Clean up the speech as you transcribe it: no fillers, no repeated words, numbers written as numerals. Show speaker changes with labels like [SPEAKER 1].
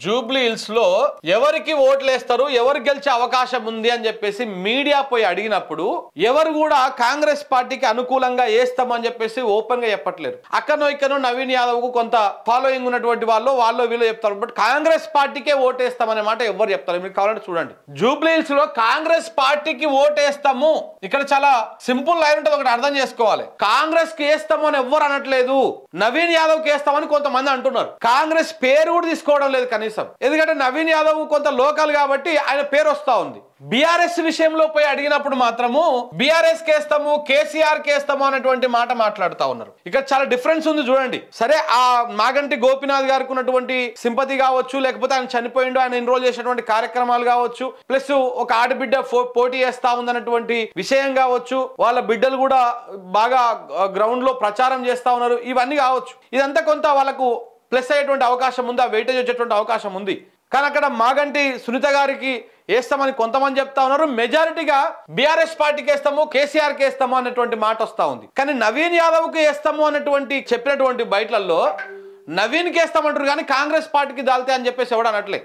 [SPEAKER 1] Jubilee hills లో ఎవరికి ఓట్లేస్తారు, ఎవరు గెలిచే అవకాశం ఉంది అని చెప్పేసి మీడియా పోయి అడిగినప్పుడు ఎవరు కూడా కాంగ్రెస్ పార్టీకి అనుకూలంగా వేస్తామని చెప్పేసి ఓపెన్ గా చెప్పట్లేరు. అక్కనో ఇక్కనో నవీన్ యాదవ్ కు కొంత ఫాలోయింగ్ ఉన్నటువంటి వాళ్ళు వీళ్ళు చెప్తారు. బట్ కాంగ్రెస్ పార్టీకే ఓటేస్తామనే మాట ఎవరు చెప్తారు? మీరు కావాలంటే చూడండి. జూబ్లీ హిల్స్ లో కాంగ్రెస్ పార్టీకి ఓటేస్తాము, ఇక్కడ చాలా సింపుల్ లైన్ ఉంటుంది, ఒకటి అర్థం చేసుకోవాలి. కాంగ్రెస్ కి వేస్తాము అని ఎవ్వరు అనట్లేదు, నవీన్ యాదవ్ కి వేస్తామని కొంతమంది అంటున్నారు. కాంగ్రెస్ పేరు కూడా తీసుకోవడం లేదు కనీసం. ఎందుకంటే నవీన్ యాదవ్ కొంత లోకల్ కాబట్టి ఆయన పేరు వస్తా ఉంది. బీఆర్ఎస్ విషయంలో పోయి అడిగినప్పుడు మాత్రము బీఆర్ఎస్ కేస్తాము, కేసీఆర్ కేస్తాము అనేటువంటి మాట మాట్లాడుతా ఉన్నారు. ఇక్కడ చాలా డిఫరెన్స్ ఉంది చూడండి. సరే, ఆ మాగంటి గోపీనాథ్ గారికి ఉన్నటువంటి సింపతి కావచ్చు, లేకపోతే ఆయన చనిపోయిండు, ఆయన ఎన్రోల్ చేసినటువంటి కార్యక్రమాలు కావచ్చు, ప్లస్ ఒక ఆడబిడ్డ పోటీ చేస్తా ఉందన్నటువంటి విషయం కావచ్చు, వాళ్ళ బిడ్డలు కూడా బాగా గ్రౌండ్ లో ప్రచారం చేస్తా ఉన్నారు, ఇవన్నీ కావచ్చు. ఇదంతా కొంత వాళ్ళకు ప్లస్ అయ్యేటువంటి అవకాశం ఉంది, ఆ వెయిటేజ్ వచ్చేటువంటి అవకాశం ఉంది. కానీ అక్కడ మాగంటి సునీత గారికి వేస్తామని కొంతమంది చెప్తా ఉన్నారు. మెజారిటీగా బీఆర్ఎస్ పార్టీకి వేస్తాము, కేసీఆర్ కి వేస్తాము అన్నటువంటి మాట వస్తా ఉంది. కానీ నవీన్ యాదవ్ కి వేస్తాము అన్నటువంటి చెప్పినటువంటి బయటలలో నవీన్ కి వేస్తామంటారు, కానీ కాంగ్రెస్ పార్టీకి దాల్తే అని చెప్పేసి ఎవడు అనట్లే.